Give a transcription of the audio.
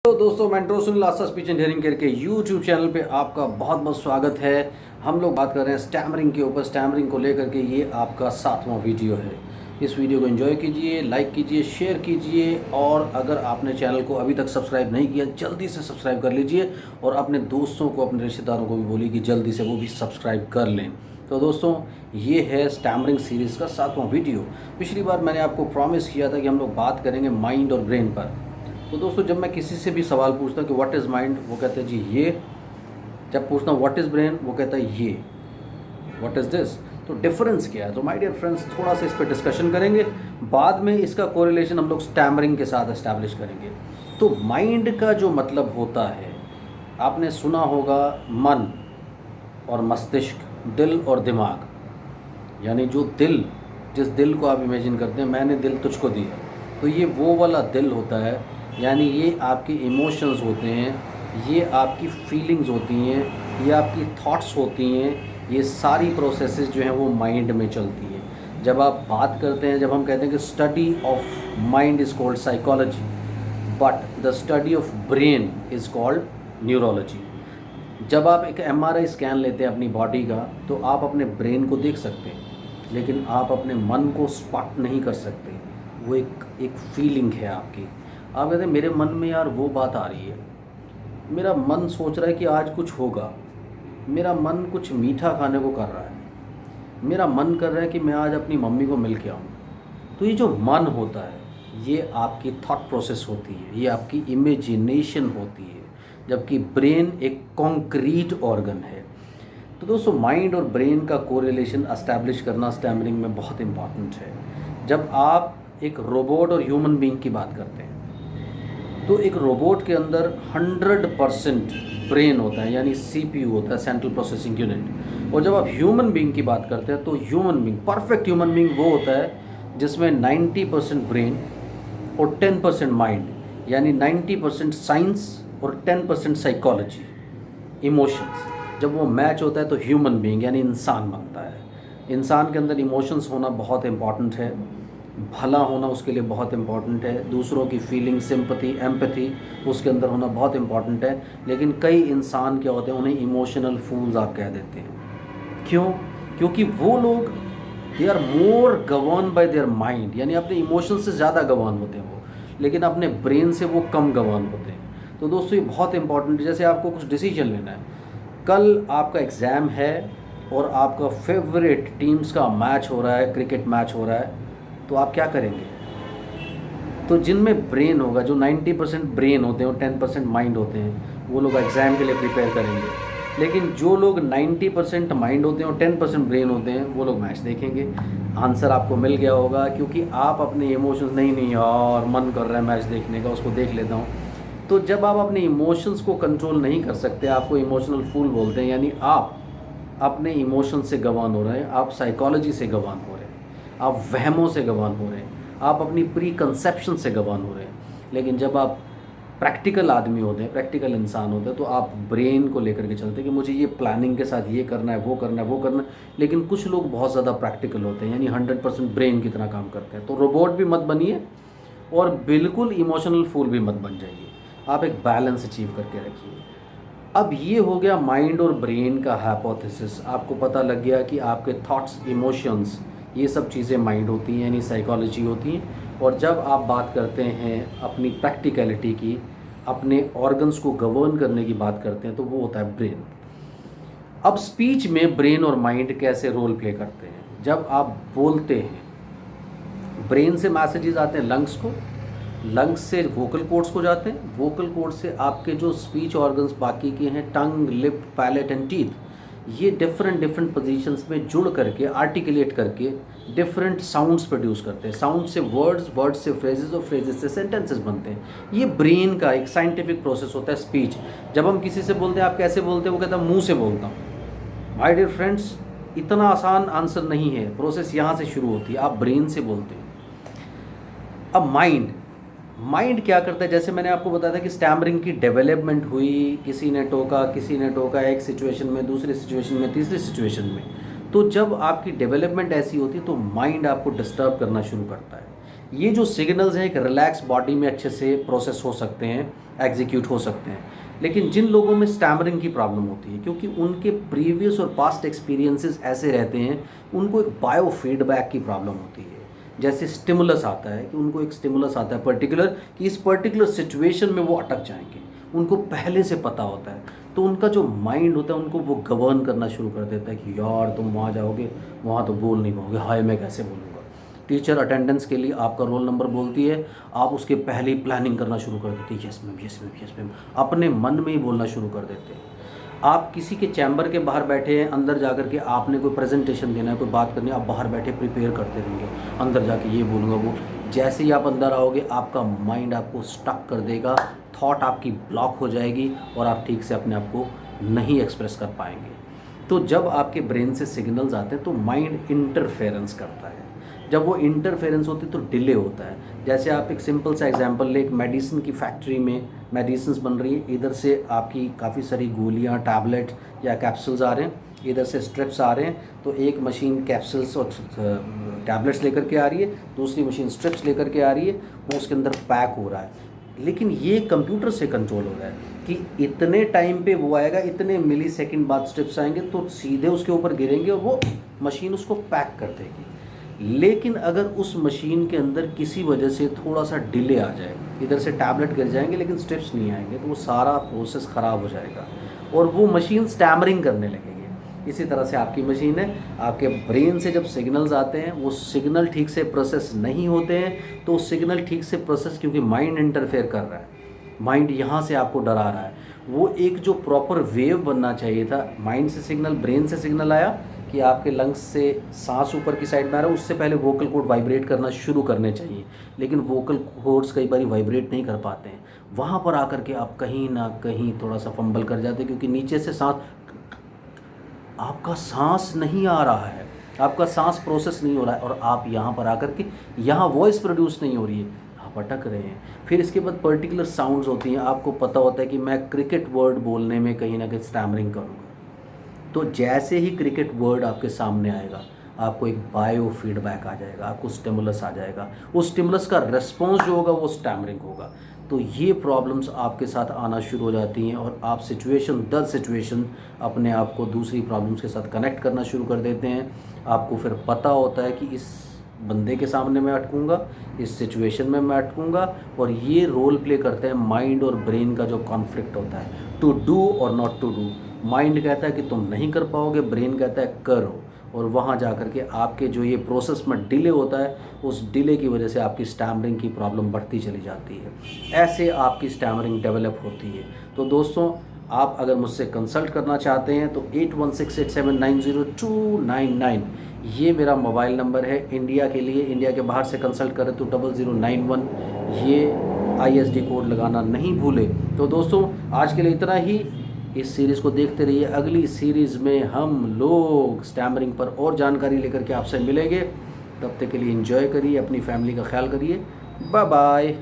तो दोस्तों mentor Sunil Aastha speech and hearing करके यूट्यूब चैनल पे आपका बहुत बहुत स्वागत है। हम लोग बात कर रहे हैं स्टैमरिंग के ऊपर। स्टैमरिंग को लेकर के ये आपका 7वां वीडियो है। इस वीडियो को एंजॉय कीजिए, लाइक कीजिए, शेयर कीजिए और अगर आपने चैनल को अभी तक सब्सक्राइब नहीं किया जल्दी से सब्सक्राइब कर लीजिए और अपने दोस्तों को, अपने रिश्तेदारों को भी बोलिए कि जल्दी से वो भी सब्सक्राइब कर लें। तो दोस्तों ये है स्टैमरिंग सीरीज़ का 7वां वीडियो। पिछली बार मैंने आपको प्रॉमिस किया था कि हम लोग बात करेंगे माइंड और ब्रेन पर। तो दोस्तों जब मैं किसी से भी सवाल पूछता हूँ कि व्हाट इज़ माइंड, वो कहते हैं जी ये। जब पूछता हूँ व्हाट इज़ ब्रेन, वो कहता है ये। व्हाट इज़ दिस, तो डिफरेंस क्या है? तो माय डियर फ्रेंड्स थोड़ा सा इस पर डिस्कशन करेंगे। बाद में इसका कोरिलेशन हम लोग स्टैमरिंग के साथ एस्टैब्लिश करेंगे। तो माइंड का जो मतलब होता है, आपने सुना होगा मन और मस्तिष्क, दिल और दिमाग। यानी जो दिल, जिस दिल को आप इमेजिन करते हैं मैंने दिल तुझको दिया, तो ये वो वाला दिल होता है। यानी ये आपके इमोशंस होते हैं, ये आपकी फीलिंग्स होती हैं, ये आपकी थॉट्स होती हैं। ये सारी प्रोसेसेस जो हैं वो माइंड में चलती हैं। जब आप बात करते हैं, जब हम कहते हैं कि study of mind is called psychology, but the study of brain is called neurology. जब आप एक एमआरआई स्कैन लेते हैं अपनी बॉडी का, तो आप अपने ब्रेन को देख सकते हैं, लेकिन आप अपने मन को स्पॉट नहीं कर सकते। वो एक फीलिंग है आपकी। आप कहते हैं मेरे मन में यार वो बात आ रही है, मेरा मन सोच रहा है कि आज कुछ होगा, मेरा मन कुछ मीठा खाने को कर रहा है, मेरा मन कर रहा है कि मैं आज अपनी मम्मी को मिल के आऊँ। तो ये जो मन होता है ये आपकी थॉट प्रोसेस होती है, ये आपकी इमेजिनेशन होती है, जबकि ब्रेन एक कॉन्क्रीट ऑर्गन है। तो दोस्तों माइंड और ब्रेन का कोरिलेशन एस्टैब्लिश करना स्टैमरिंग में बहुत इम्पॉर्टेंट है। जब आप एक रोबोट और ह्यूमन बीइंग की बात करते हैं, तो एक रोबोट के अंदर 100% ब्रेन होता है, यानी सीपीयू होता है, सेंट्रल प्रोसेसिंग यूनिट। और जब आप ह्यूमन बीइंग की बात करते हैं, तो human being, perfect human being वो होता है जिसमें 90% ब्रेन और 10% माइंड, यानी 90% साइंस और 10% साइकोलॉजी, इमोशंस। जब वो मैच होता है तो ह्यूमन बीइंग यानी इंसान बनता है। इंसान के अंदर इमोशंस होना बहुत इम्पॉर्टेंट है, भला होना उसके लिए बहुत इम्पॉर्टेंट है, दूसरों की फीलिंग, सिंपैथी, एम्पैथी उसके अंदर होना बहुत इम्पॉर्टेंट है। लेकिन कई इंसान क्या होते हैं, उन्हें इमोशनल फूल्स आप कह देते हैं। क्यों? क्योंकि वो लोग they are more govern by their mind, यानी अपने इमोशन से ज़्यादा गवर्न होते हैं वो, लेकिन अपने ब्रेन से वो कम गवर्न होते हैं। तो दोस्तों ये बहुत इंपॉर्टेंट है। जैसे आपको कुछ डिसीजन लेना है, कल आपका एग्ज़ाम है और आपका फेवरेट टीम्स का मैच हो रहा है, क्रिकेट मैच हो रहा है, तो आप क्या करेंगे? तो जिनमें ब्रेन होगा, जो 90% ब्रेन होते हैं और 10% माइंड होते हैं, वो लोग एग्ज़ाम के लिए प्रिपेयर करेंगे। लेकिन जो लोग 90% माइंड होते हैं और 10% ब्रेन होते हैं, वो लोग मैच देखेंगे। आंसर आपको मिल गया होगा, क्योंकि आप अपने इमोशंस, नहीं यार मन कर रहा है मैच देखने का, उसको देख लेता हूँ। तो जब आप अपने इमोशंस को कंट्रोल नहीं कर सकते, आपको इमोशनल फूल बोलते हैं, यानी आप अपने इमोशन से गवान हो रहे हैं, आप साइकोलॉजी से गवान हो रहे हैं, आप वहमों से गवान हो रहे हैं, आप अपनी प्री कंसेप्शन से गवान हो रहे हैं। लेकिन जब आप प्रैक्टिकल आदमी होते हैं, प्रैक्टिकल इंसान होते हैं, तो आप ब्रेन को लेकर के चलते हैं कि मुझे ये प्लानिंग के साथ ये करना है, वो करना है, वो करना है। लेकिन कुछ लोग बहुत ज़्यादा प्रैक्टिकल होते हैं, यानी 100% ब्रेन की तरह काम करते हैं। तो रोबोट भी मत बनिए और बिल्कुल इमोशनल फूल भी मत बन जाइए। आप एक बैलेंस अचीव करके रखिए। अब ये हो गया माइंड और ब्रेन का हाइपोथेसिस। आपको पता लग गया कि आपके थॉट्स, इमोशंस, ये सब चीज़ें माइंड होती हैं, यानी साइकोलॉजी होती हैं। और जब आप बात करते हैं अपनी प्रैक्टिकलिटी की, अपने ऑर्गन्स को गवर्न करने की बात करते हैं, तो वो होता है ब्रेन। अब स्पीच में ब्रेन और माइंड कैसे रोल प्ले करते हैं? जब आप बोलते हैं, ब्रेन से मैसेजेस आते हैं लंग्स को, लंग्स से वोकल कॉर्ड्स को जाते हैं, वोकल कॉर्ड से आपके जो स्पीच ऑर्गन्स बाकी के हैं, टंग, लिप, पैलेट एंड टीथ, ये डिफरेंट पोजीशंस में जुड़ करके, आर्टिकुलेट करके डिफरेंट साउंड्स प्रोड्यूस करते हैं। साउंड से वर्ड्स, वर्ड्स से फ्रेजेस और फ्रेजेस से सेंटेंसेस बनते हैं। ये ब्रेन का एक साइंटिफिक प्रोसेस होता है स्पीच। जब हम किसी से बोलते हैं आप कैसे बोलते हैं, वो कहता है मुंह से बोलता हूँ। माय डियर फ्रेंड्स, इतना आसान आंसर नहीं है, प्रोसेस यहाँ से शुरू होती है, आप ब्रेन से बोलते हैं। अब माइंड क्या करता है? जैसे मैंने आपको बताया था कि स्टैमरिंग की डेवलपमेंट हुई, किसी ने टोका एक सिचुएशन में, दूसरी सिचुएशन में, तीसरी सिचुएशन में। तो जब आपकी डेवलपमेंट ऐसी होती है तो माइंड आपको डिस्टर्ब करना शुरू करता है। ये जो सिग्नल्स हैं एक रिलैक्स बॉडी में अच्छे से प्रोसेस हो सकते हैं, एग्जीक्यूट हो सकते हैं। लेकिन जिन लोगों में स्टैमरिंग की प्रॉब्लम होती है, क्योंकि उनके प्रीवियस और पास्ट एक्सपीरियंसेस ऐसे रहते हैं, उनको एक बायो फीडबैक की प्रॉब्लम होती है। जैसे स्टिमुलस आता है कि उनको एक स्टिमुलस आता है पर्टिकुलर, कि इस पर्टिकुलर सिचुएशन में वो अटक जाएंगे, उनको पहले से पता होता है। तो उनका जो माइंड होता है उनको वो गवर्न करना शुरू कर देता है कि यार तुम वहाँ जाओगे, वहाँ तो बोल नहीं पाओगे, हाय मैं कैसे बोलूँगा। टीचर अटेंडेंस के लिए आपका रोल नंबर बोलती है, आप उसके पहले ही प्लानिंग करना शुरू कर देते हैं, yes ma'am yes ma'am yes ma'am, अपने मन में ही बोलना शुरू कर देते हैं। आप किसी के चैम्बर के बाहर बैठे हैं, अंदर जाकर के आपने कोई प्रेजेंटेशन देना है, कोई बात करनी है, आप बाहर बैठे प्रिपेयर करते रहेंगे, अंदर जाके ये बोलूँगा वो। जैसे ही आप अंदर आओगे आपका माइंड आपको स्टक कर देगा, थॉट आपकी ब्लॉक हो जाएगी और आप ठीक से अपने आप को नहीं एक्सप्रेस कर पाएंगे। तो जब आपके ब्रेन से सिग्नल्स आते हैं तो माइंड इंटरफेरेंस करता है। जब वो इंटरफेरेंस होती है तो डिले होता है। जैसे आप एक सिंपल सा एग्जांपल ले, एक मेडिसिन की फैक्ट्री में मेडिसिन्स बन रही है, इधर से आपकी काफ़ी सारी गोलियां, टैबलेट या कैप्सूल्स आ रहे हैं, इधर से स्ट्रिप्स आ रहे हैं। तो एक मशीन कैप्सूल्स और टैबलेट्स लेकर के आ रही है, दूसरी मशीन स्ट्रिप्स लेकर के आ रही है, वो उसके अंदर पैक हो रहा है। लेकिन ये कंप्यूटर से कंट्रोल हो रहा है कि इतने टाइम पे वो आएगा, इतने मिली सेकेंड बाद स्ट्रिप्स आएंगे तो सीधे उसके ऊपर गिरेंगे और वो मशीन उसको पैक कर देगी। लेकिन अगर उस मशीन के अंदर किसी वजह से थोड़ा सा डिले आ जाए, इधर से टैबलेट गिर जाएंगे लेकिन स्ट्रिप्स नहीं आएंगे, तो वो सारा प्रोसेस ख़राब हो जाएगा और वो मशीन स्टैमरिंग करने लगेगी। इसी तरह से आपकी मशीन है, आपके ब्रेन से जब सिग्नल्स आते हैं वो सिग्नल ठीक से प्रोसेस नहीं होते हैं, तो सिग्नल ठीक से प्रोसेस, क्योंकि माइंड इंटरफेयर कर रहा है, माइंड यहाँ से आपको डरा रहा है। वो एक जो प्रॉपर वेव बनना चाहिए था, माइंड से सिग्नल, ब्रेन से सिग्नल आया कि आपके लंग्स से सांस ऊपर की साइड में आ रहा है, उससे पहले वोकल कॉर्ड वाइब्रेट करना शुरू करने चाहिए, लेकिन वोकल कॉर्ड्स कई बार वाइब्रेट नहीं कर पाते हैं। वहाँ पर आकर के आप कहीं ना कहीं थोड़ा सा फंबल कर जाते हैं, क्योंकि नीचे से सांस, आपका सांस नहीं आ रहा है, आपका सांस प्रोसेस नहीं हो रहा है, और आप यहाँ पर आकर के यहाँ वॉइस प्रोड्यूस नहीं हो रही है, आप अटक रहे हैं। फिर इसके बाद पर्टिकुलर साउंड्स होती हैं, आपको पता होता है कि मैं क्रिकेट वर्ड बोलने में कहीं ना कहीं स्टैमरिंग करूँगा, तो जैसे ही क्रिकेट वर्ड आपके सामने आएगा आपको एक बायो फीडबैक आ जाएगा, आपको स्टिमुलस आ जाएगा, उस स्टिमुलस का रिस्पॉन्स जो होगा वो स्टैमरिंग होगा। तो ये प्रॉब्लम्स आपके साथ आना शुरू हो जाती हैं और आप सिचुएशन दर सिचुएशन अपने आप को दूसरी प्रॉब्लम्स के साथ कनेक्ट करना शुरू कर देते हैं। आपको फिर पता होता है कि इस बंदे के सामने मैं अटकूँगा, इस सिचुएशन में मैं अटकूँगा, और ये रोल प्ले करते हैं माइंड और ब्रेन का जो कॉन्फ्लिक्ट होता है, टू डू और नॉट टू डू। माइंड कहता है कि तुम नहीं कर पाओगे, ब्रेन कहता है करो, और वहाँ जा कर के आपके जो ये प्रोसेस में डिले होता है, उस डिले की वजह से आपकी स्टैमरिंग की प्रॉब्लम बढ़ती चली जाती है। ऐसे आपकी स्टैमरिंग डेवलप होती है। तो दोस्तों, आप अगर मुझसे कंसल्ट करना चाहते हैं तो 8168790299 ये मेरा मोबाइल नंबर है। इंडिया के लिए, इंडिया के बाहर से कंसल्ट करें तो 0091, ये ISD कोड लगाना नहीं भूले। तो दोस्तों, आज के लिए इतना ही। इस सीरीज़ को देखते रहिए, अगली सीरीज़ में हम लोग स्टैमरिंग पर और जानकारी लेकर के आपसे मिलेंगे। तब तक के लिए एंजॉय करिए, अपनी फैमिली का ख्याल करिए। Bye bye.